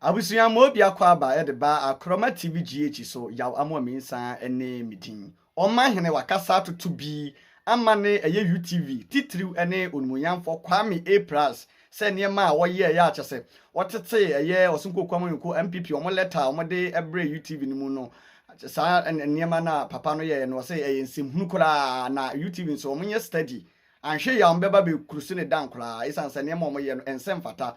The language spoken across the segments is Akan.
Abusuya mo bia kwa aba de ba Akroma TV GH so yaw amo minsa ene meeting. Omanhene wakasa to bi amane eye UTV titiriw ene onumuyanfo Kwame A+ se niema wo ye ya kyese. Wotete eye osunko kwamanko MPP omo letter omo de ebre UTV ni mu no. Sa niema na papa no ye no se eye nsimhunu kura na UTV so omo ye study. Anhwe ya ombeba be kurusu ne dan kura isansa niema omo ye no ensem fata.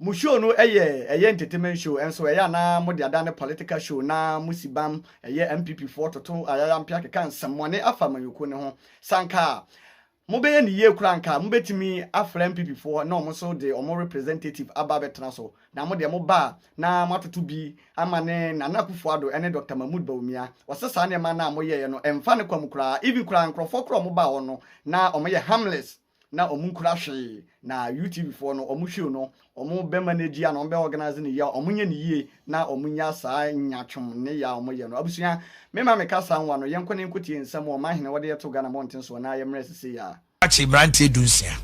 Mu show no eye entertainment show enso eye na mo de adane political show na musibam eye MPP for toto ayampia keka nsamone afamayoko ne ho sanka mo be ne ye kura nka mo betimi afra MPP for na omo so de omo representative ababetra so na mo de mo ba na matoto bi amane na nakufuado ene Dr. Mahmoud Bawumia wasesa ne ma na mo ye no emfa ne kwam kura even kura nkrofo kura mo ba wo no na omo ye harmless na omunkura hwe na UTV for no omuhwe no omu be manage ya no be organize ne ya omunye ne yie na omunya saa nyatwom ne ya omoye no abusuya mema meka saa nwa no yenkone nkotie nsam o mahene wode yeto Ghana mountain so na yemre sese ya achi brante dunsia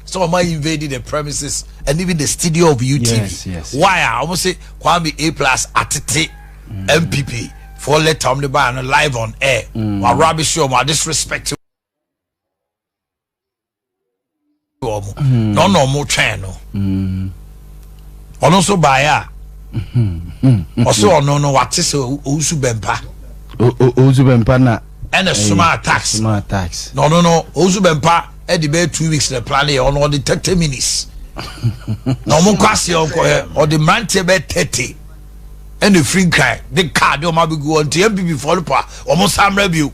so am invaded the premises and even the studio of UTV. Yes. Why I almost say Kwame A+ atete MPP for let Tom the bar live on air or rubbish show or disrespect no more channel. Also by also no what is Uzubempa na and a smart tax. No Uzubempa at the bed 2 weeks the plan on all the 30 minutes. No more question or the man bed 30 and the free cry the card or maybe go on to MPP for the almost some review.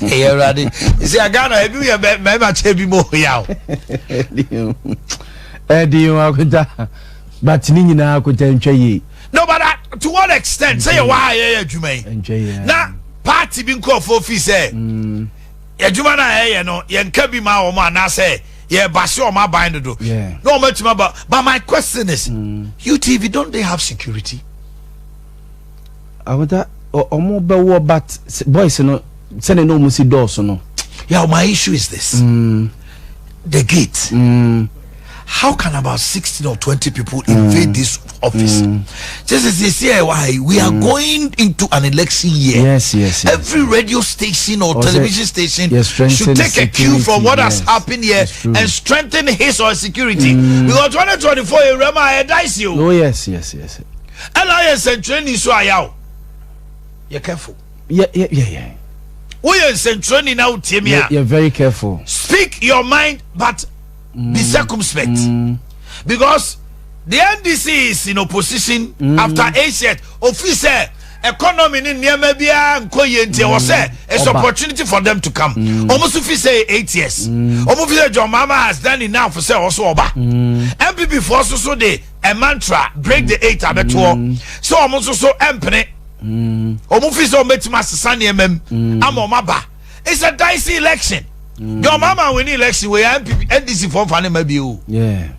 Hey, already. You see, I got a you much heavy more yaw. But Nina could enjoy. No, but to what extent? Say why you may. Now, party being called for fee say. Jumana, you know, yen kabi ma o man, I say, yeah, Basho ma bind do. Yeah. No much about. But my question is, UTV, don't they have security? I would that or more but boys, you know. Send no musi doors no. Yeah, my issue is this. The gate. How can about 16 or 20 people invade this office? Just as they say why we are going into an election year. Yes. Every radio station or television station should take a cue from what has happened here and strengthen his or her security. Because 2024 you remember I dice you. Oh yes. LIS and training so are you're careful. Yeah. We are training now, Timia. You're very careful. Speak your mind, but be circumspect. Because the NDC is in opposition after ACET. Officer, economy in Niamabia and Koyente was said it's opportunity for them to come. Almost if you say 8 years. Almost if your mama has done enough for say also Oba. MPP for so day a mantra break the 8 abeto. So almost so empty. Omufiso metima sasani amomaba. It's a dicey election. Your mama win election we NDC for fan maybe you. Yeah.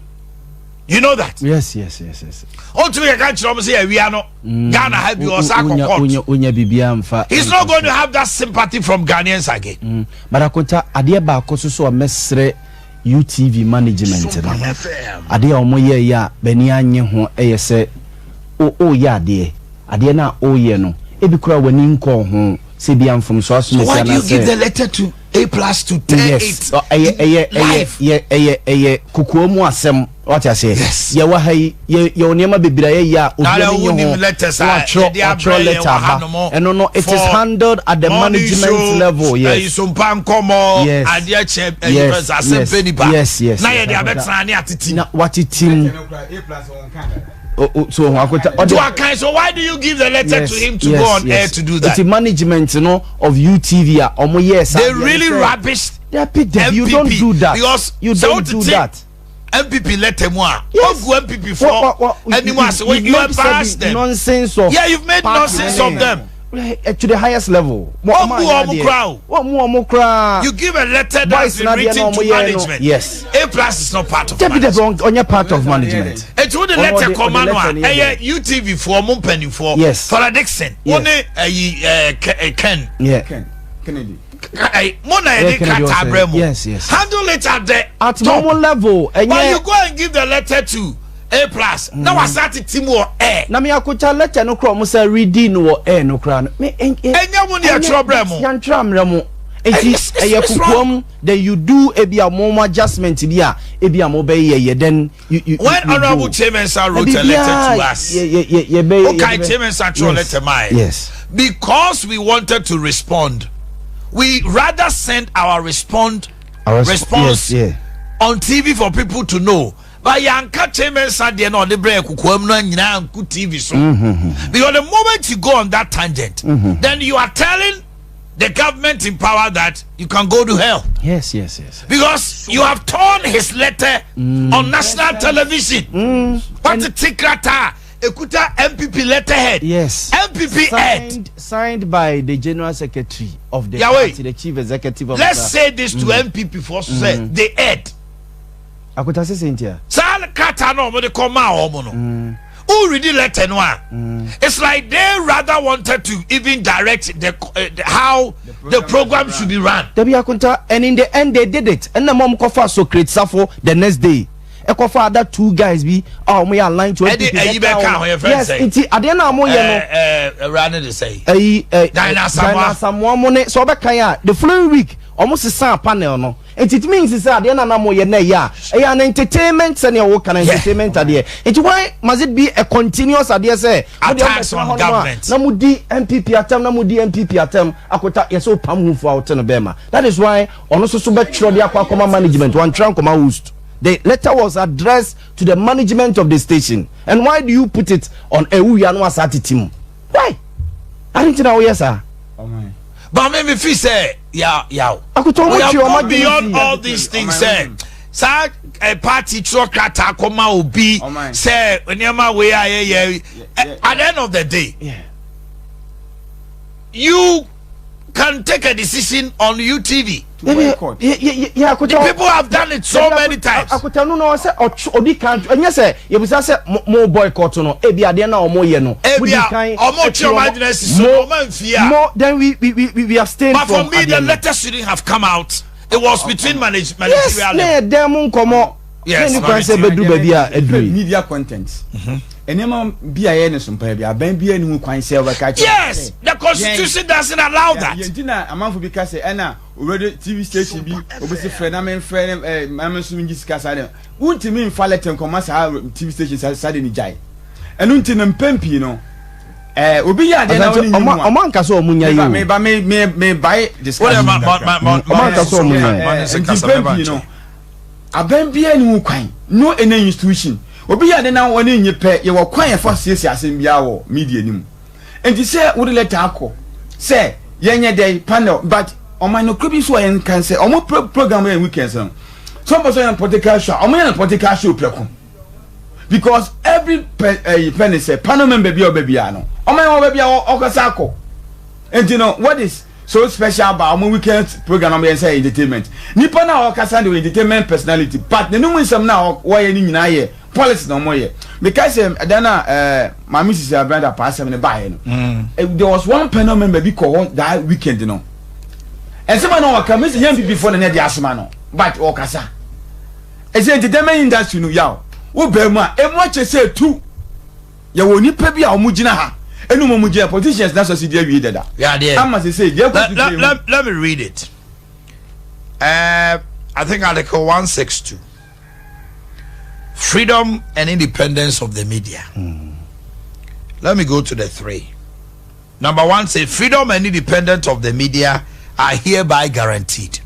You know that? Yes. On to me can't say we are not Ghana have you or He's not going to have that sympathy from Ghanaians again. But akonta ade ba akoso so mesre UTV management no. Ade omo ye ya bani anye ho eyese o ya ade na oye no ebi kura wani nko ho se bia mfom so aso why do you give the letter to A+ to 10 kukuomu asem what I say ye wa hai ye oniema bebira ye ya obi ni letter sa letter and no it is handled at the management level. Yes so pan komo ade che asem pa yes na ye de abetra ne atiti na watitim so why do you give the letter to him to go on air to do that? It's the management of UTV they really rubbish MPP. You don't do that because you don't do that. MPP letter moi MPP for anyone so you embarrass them nonsense of you've made nonsense of them to the highest level. You give a letter that's been written to management. Yes. A+ is not part of management. On your part of management. It's with the letter command UTV for Mumpeni for Father Dixon. Only Ken. Yeah. Kennedy. Yes. Handle it at the normal level. But you go and give the letter to A plus. Now I started team or air. Na me akuta letter no kro mo say reading no air no kra no. Me enya mo dia problem mo. Yan tramre mo. Enti eye kukom then you do a be a more adjustment bi a mo be ye then you when honorable chairman sir wrote a letter to us. Okay, chairman sir wrote a letter mine. Yes. Because we wanted to respond. We rather send our response on TV for people to know. But Yanka Chairman said they no the break TV so. Because the moment you go on that tangent, then you are telling the government in power that you can go to hell. Yes. Because you have torn his letter on national television. But the tikrata Ekuta MPP letterhead. Yes. MPP head. Signed by the General Secretary of the party, the Chief Executive Officer. Let's say this to MPP for say they head. Akuta say Cynthia. Sal kata no mo de koma omo no. Who read the letter no? It's like they rather wanted to even direct how the program should be run. Debi Akunta, and in the end they did it. And the mom kofa so create Safo the next day. Ekofa other two guys be we are aligned to it. Yes, inti ade na mo ye no run the say. Dinosaur money so be kan the following week almost a panel no. And it means is that na mo ye na ya an entertainment and your can entertainment ade. It why must it be a continuous ade say attacks on government. Na mu di MPP atem na mu di MPP atem akota ye so pam hu for out no bema. That is why ono so be tro de akwa management one try come host. The letter was addressed to the management of the station. And why do you put it on a Uyano Asati team? Why? I didn't know, yes, sir. But maybe if you say, yeah. I could tell you beyond all these things, sir. Sir, a party truck koma will be, say, when you're my way, at the end of the day, you can take a decision on UTV. Yeah, the people have done it so many times. I could tell no say Odi can't and yes say you say more boycott no ebi ade na omo ye no more then we abstain but for me the letter shouldn't have come out. It was between management. Yes, them komo. Yes, media content. Yes, the constitution doesn't allow that. TV station be obviously friend TV station sade ni jai enu nti na mpempi no obi ya de na oni oman ka so omunya yi me buy discussion oman ka so omunya no aban bia ni kwan no ena institution obi ya de na oni nyepe ye wo kwan ye fa siesie asem bia wo media nim enti say wo de letter akọ say yenye dey panel but oman no krebi so en kan say omo program en weekends no some person on political show omo en political show preko because every penny say panel member bi obabia no oman obabia okasa akọ enti no what is so special about omo weekend program omo say entertainment nipa na okasa the entertainment personality but the no nsam na why ni nyina ye policy no more ye because adana my Mrs. Brother pass me buy no there was one panel member bi call that weekend no and someone no come say young people for na dey asoma no but okasa e say entertainment industry no yaw wo ba mu a emu ache say tu ya wo nipa bi a omu gina ha enu mo gina politicians na so si dey wi dada yeah there am say let me read it. I think Article 162, freedom and independence of the media. Let me go to the 3. Number 1 say freedom and independence of the media are hereby guaranteed.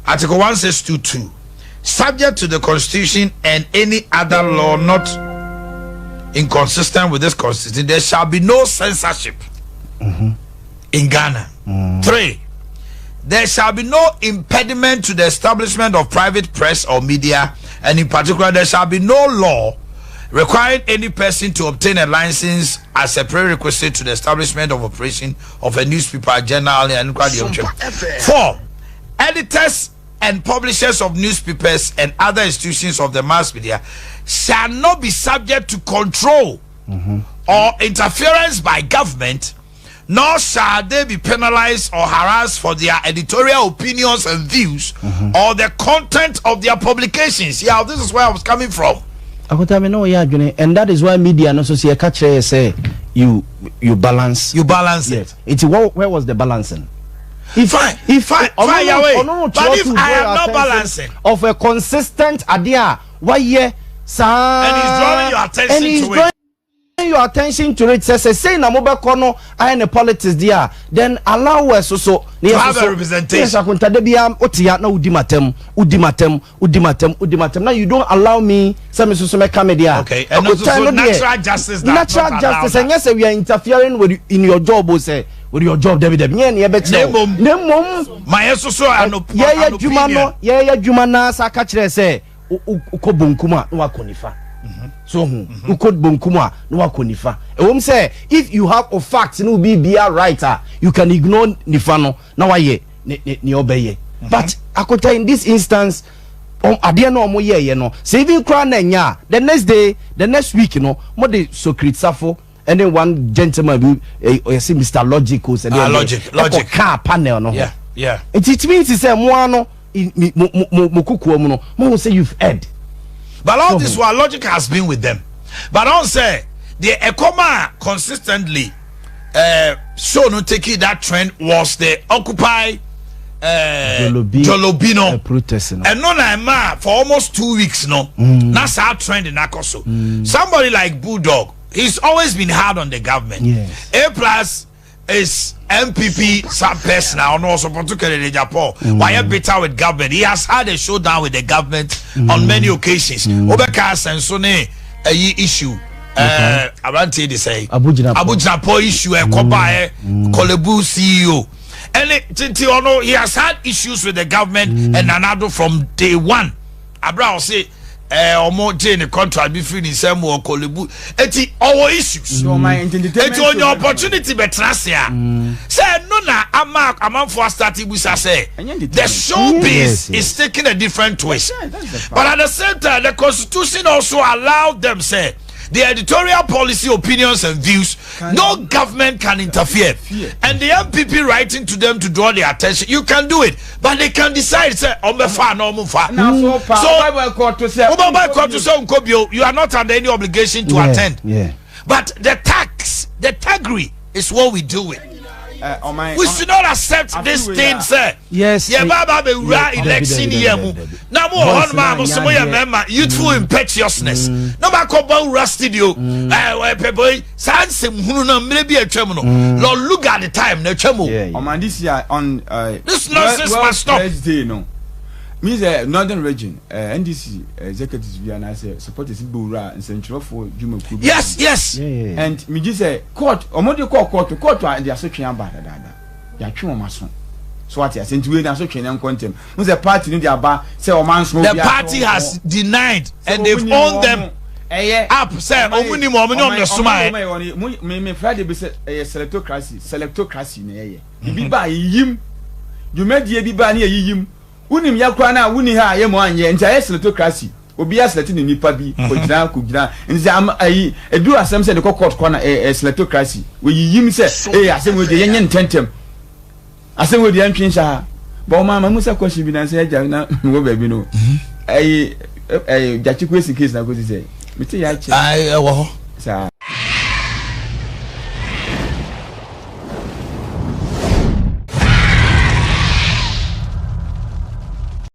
Article 162(2), subject to the Constitution and any other law not inconsistent with this Constitution, there shall be no censorship in Ghana. 3, there shall be no impediment to the establishment of private press or media, and in particular there shall be no law requiring any person to obtain a license as a prerequisite to the establishment of operation of a newspaper, journal, and 4, editors and publishers of newspapers and other institutions of the mass media shall not be subject to control or interference by government, nor shall they be penalized or harassed for their editorial opinions and views or the content of their publications. Yeah, this is where I was coming from. akota me no ya adwene, and that is why media no so say catch say you balance it. It's where was the balancing? Fine, but if I am not balancing of a consistent idea, why yeah, sir, and he's drawing your attention to it. Your attention to it say na mobile corner and the politics there, then allow us so to have a representation. Yes, na udimatem. Now you don't allow me some come there. Okay, and also natural justice. Natural justice, and yes, we are interfering with in your job, say with your job, David. Nemo, my so yeah, Jumana, Sakachre say, Ukobunkuma, Wakonifa. So ukod bonkuma no wakonifa e say if you have a fact no be a writer you can ignore nifa no na waye ni obeye but akota in this instance ade no omo ye no say even cry na nya the next week no mo de Socrates Safo and then one gentleman you see Mr. Logical and logic car panel no yeah it means say mo ano mo kukuo no mo say you've heard. But all this while logic has been with them. But I don't say the Ekoma consistently so no taking that trend was the Occupy Jolobino protest. And no for almost 2 weeks no. That's our trend in Akoso. Somebody like Bulldog, he's always been hard on the government. Yes. A+ is MPP person now, also particularly in Japan. Why are bitter with government? He has had a showdown with the government on many occasions. Obekas and Sone issue. I want to say Abuja issue and Kobae Kolebu CEO. And he has had issues with the government and another from day one. Abra say or more Jane contract between himself or Kolebu. Eti our issues. Eti on your opportunity betrasia. Say no na amount for starting with say the showbiz is taking a different twist. But at the same time, the constitution also allowed them say the editorial policy, opinions and views, no government can interfere. And the MPP writing to them to draw their attention, you can do it, but they can decide say you are not under any obligation to attend. But the taggery is what we do with. We should not accept this thing, sir. Yes. Yeah, Baba be election year. Now more youthful impetuousness. No matter how rusty you. People, maybe a terminal. Lord, look at the time. No terminal. On this year on this nonsense must stop. No. Me the northern region, NDC executives we are support is Bura and Central for Juma. Yes. And me just say court or more court and they are searching about that. They are true mason. So what you are saying to them searching and quantum. Was a party in the bar say or man smoke. The party has denied and they've owned them up. Say Omuni the Sumai. Me Friday be selectocracy ne ye. Be by him. You made ye be by him. Unim yakwa na wuni ha ye mo anye nti aye selectocracy obi a select ni nipa bi kogina nti am ayi edu asem se de court corner selectocracy we yim se asem we de yenye ntentem asem we de antwen sha ba ma musa question bi na se ja na wo ba bi no ayi jachi kwesi case na go say me te ya che ai wo sa